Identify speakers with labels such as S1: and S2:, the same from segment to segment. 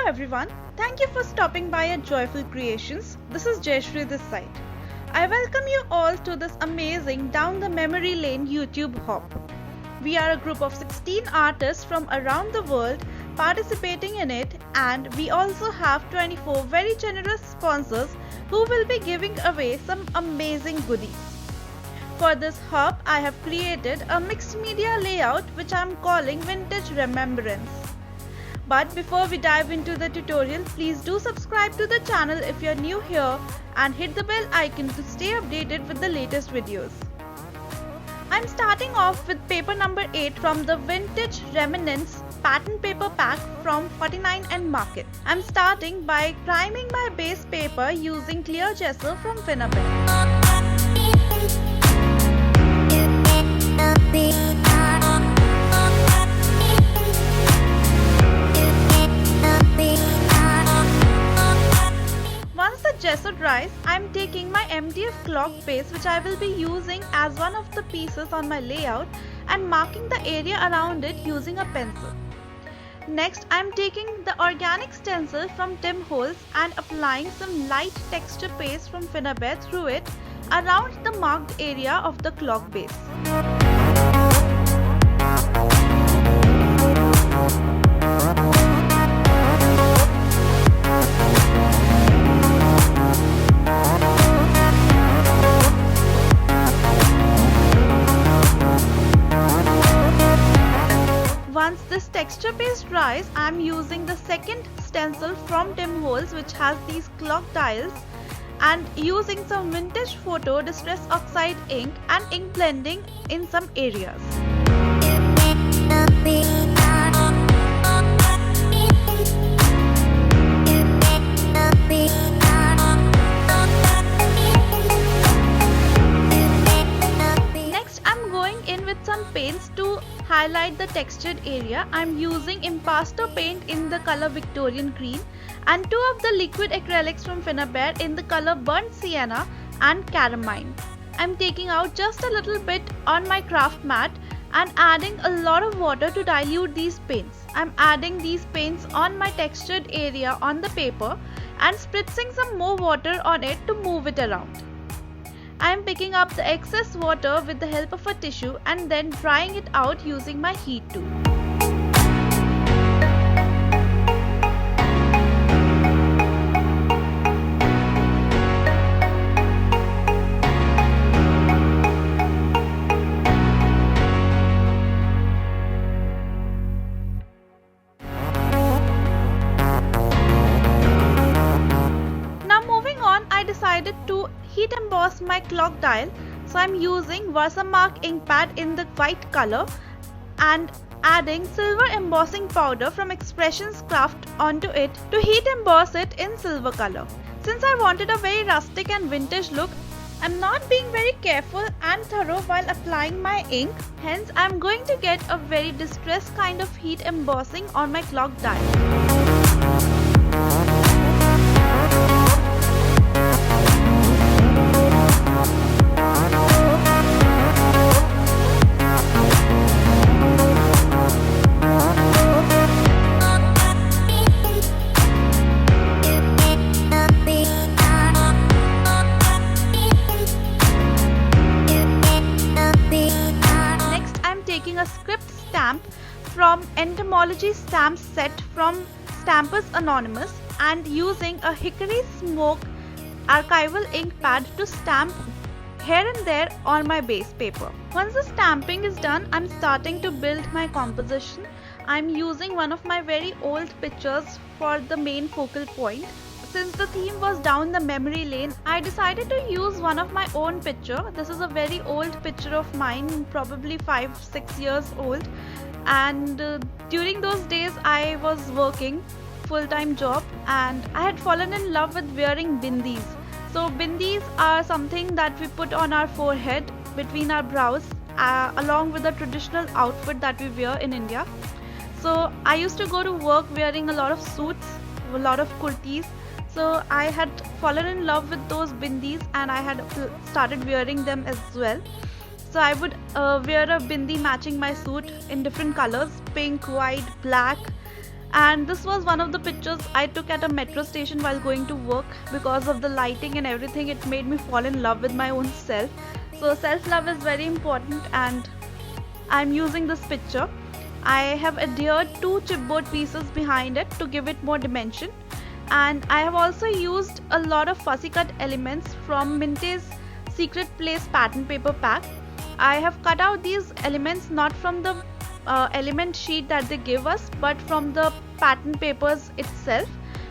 S1: everyone, thank you for stopping by at Joyful Creations. This is Jayashri this side. I welcome you all to this amazing Down the Memory Lane YouTube hop. We are a group of 16 artists from around the world participating in it, and we also have 24 very generous sponsors who will be giving away some amazing goodies. For this hop, I have created a mixed media layout which I am calling Vintage Remembrance. But before we dive into the tutorial, please do subscribe to the channel if you are new here and hit the bell icon to stay updated with the latest videos. I'm starting off with paper number 8 from the Vintage Remnants pattern paper pack from 49 and Market. I'm starting by priming my base paper using clear gesso from Finnabair. Once the gesso dries, I am taking my MDF clock base, which I will be using as one of the pieces on my layout, and marking the area around it using a pencil. Next, I am taking the organic stencil from Tim Holtz and applying some light texture paste from Finnabair through it around the marked area of the clock base. Once this texture paste dries, I am using the second stencil from Tim Holtz, which has these clock dials, and using some vintage photo distress oxide ink and ink blending in some areas. Next, I'm going in with some paints to highlight the textured area. I'm using impasto paint in the color Victorian Green and 2 of the liquid acrylics from Finnabair in the color Burnt Sienna and Carmine. I'm taking out just a little bit on my craft mat and adding a lot of water to dilute these paints. I'm adding these paints on my textured area on the paper and spritzing some more water on it to move it around. I am picking up the excess water with the help of a tissue and then drying it out using my heat tool. Now moving on, I decided to heat emboss my clock dial, so I'm using Versamark ink pad in the white color and adding silver embossing powder from Expressions Craft onto it to heat emboss it in silver color. Since I wanted a very rustic and vintage look, I'm not being very careful and thorough while applying my ink, hence I'm going to get a very distressed kind of heat embossing on my clock dial. A script stamp from Entomology stamp set from Stampers Anonymous and using a Hickory Smoke archival ink pad to stamp here and there on my base paper. Once the stamping is done, I'm starting to build my composition. I'm using one of my very old pictures for the main focal point. Since the theme was down the memory lane, I decided to use one of my own picture. This is a very old picture of mine, probably 5-6 years old, and during those days I was working full-time job and I had fallen in love with wearing bindis. So bindis are something that we put on our forehead between our brows along with the traditional outfit that we wear in India. So I used to go to work wearing a lot of suits, a lot of kurtis. So I had fallen in love with those bindis and I had started wearing them as well. So I would wear a bindi matching my suit in different colors, pink, white, black, And this was one of the pictures I took at a metro station while going to work. Because of the lighting and everything, it made me fall in love with my own self. So self-love is very important, and I'm using this picture. I have adhered 2 chipboard pieces behind it to give it more dimension, and I have also used a lot of fussy cut elements from Minte's Secret Place pattern paper pack. I have cut out these elements not from the element sheet that they give us, but from the pattern papers itself,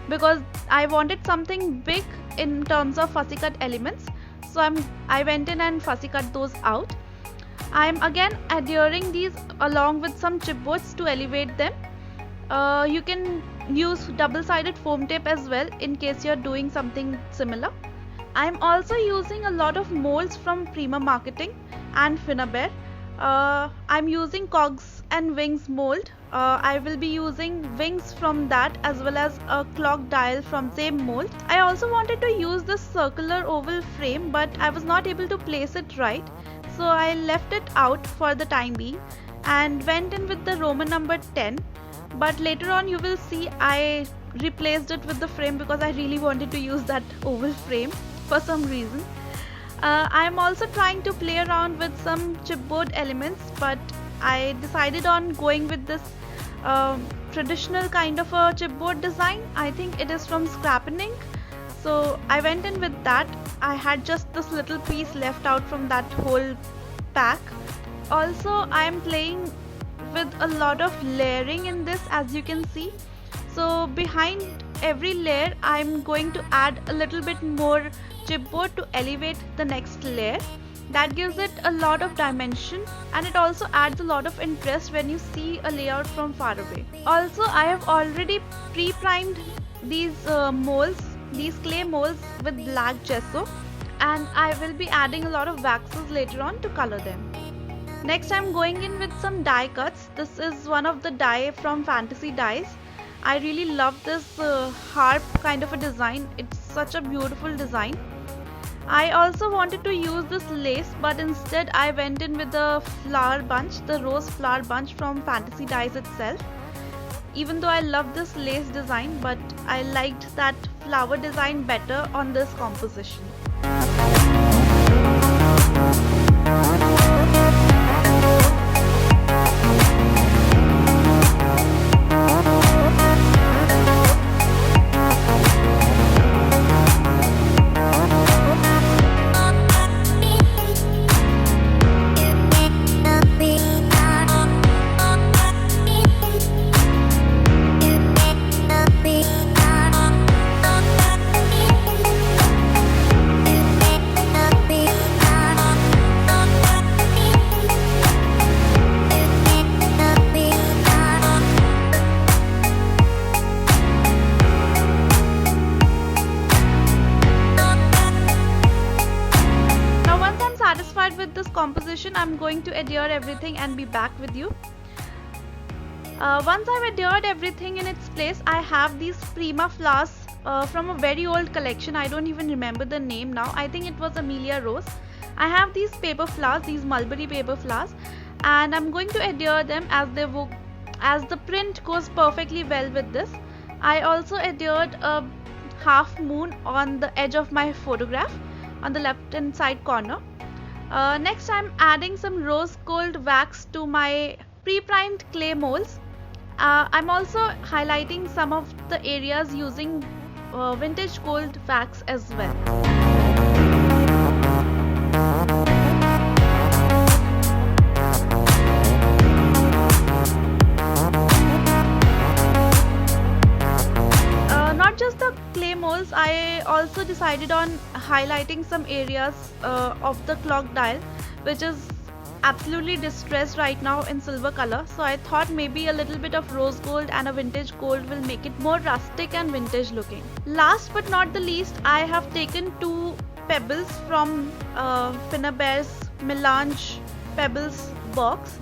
S1: because I wanted something big in terms of fussy cut elements. So I went in and fussy cut those out. I'm again adhering these along with some chipboards to elevate them. You can use double-sided foam tape as well in case you're doing something similar. I'm also using a lot of molds from Prima Marketing and Finnabair. I'm using cogs and wings mold. I will be using wings from that as well as a clock dial from same mold. I also wanted to use this circular oval frame, but I was not able to place it right, so I left it out for the time being and went in with the Roman number 10. But later on you will see I replaced it with the frame because I really wanted to use that oval frame for some reason. I'm also trying to play around with some chipboard elements, but I decided on going with this traditional kind of a chipboard design. I think it is from Scrap and Ink, so I went in with that. I had just this little piece left out from that whole pack. Also, I am playing with a lot of layering in this, as you can see. So behind every layer I'm going to add a little bit more chipboard to elevate the next layer. That gives it a lot of dimension, and it also adds a lot of interest when you see a layout from far away. Also, I have already pre-primed these molds, these clay molds with black gesso, and I will be adding a lot of waxes later on to color them. Next, I'm going in with some die cuts. This is one of the die from Fantasy Dies. I really love this harp kind of a design. It's such a beautiful design. I also wanted to use this lace, but instead I went in with the flower bunch, the rose flower bunch from Fantasy Dies itself. Even though I love this lace design, but I liked that flower design better on this composition. With this composition, I'm going to adhere everything and be back with you. Once I've adhered everything in its place, I have these Prima flowers from a very old collection. I don't even remember the name now. I think it was Amelia Rose. I have these paper flowers, these mulberry paper flowers, and I'm going to adhere them as the print goes perfectly well with this. I also adhered a half moon on the edge of my photograph on the left hand side corner. Next, I'm adding some rose gold wax to my pre-primed clay molds. I'm also highlighting some of the areas using vintage gold wax as well. Not just the clay molds, I also decided on highlighting some areas of the clock dial, which is absolutely distressed right now in silver color. So I thought maybe a little bit of rose gold and a vintage gold will make it more rustic and vintage looking. Last but not the least, I have taken 2 pebbles from Finnabair's Melange Pebbles box.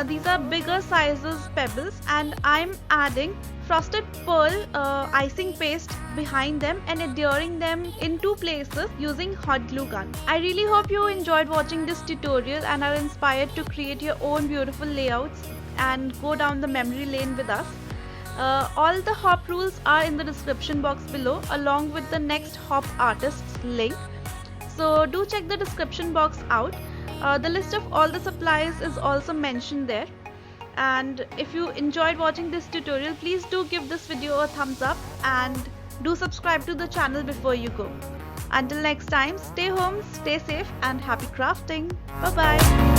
S1: These are bigger sizes pebbles, and I'm adding frosted pearl icing paste behind them and adhering them in 2 places using hot glue gun. I really hope you enjoyed watching this tutorial and are inspired to create your own beautiful layouts and go down the memory lane with us. All the hop rules are in the description box below along with the next hop artist's link. So do check the description box out. The list of all the supplies is also mentioned there. And if you enjoyed watching this tutorial, please do give this video a thumbs up and do subscribe to the channel before you go. Until next time, stay home, stay safe and happy crafting. Bye bye.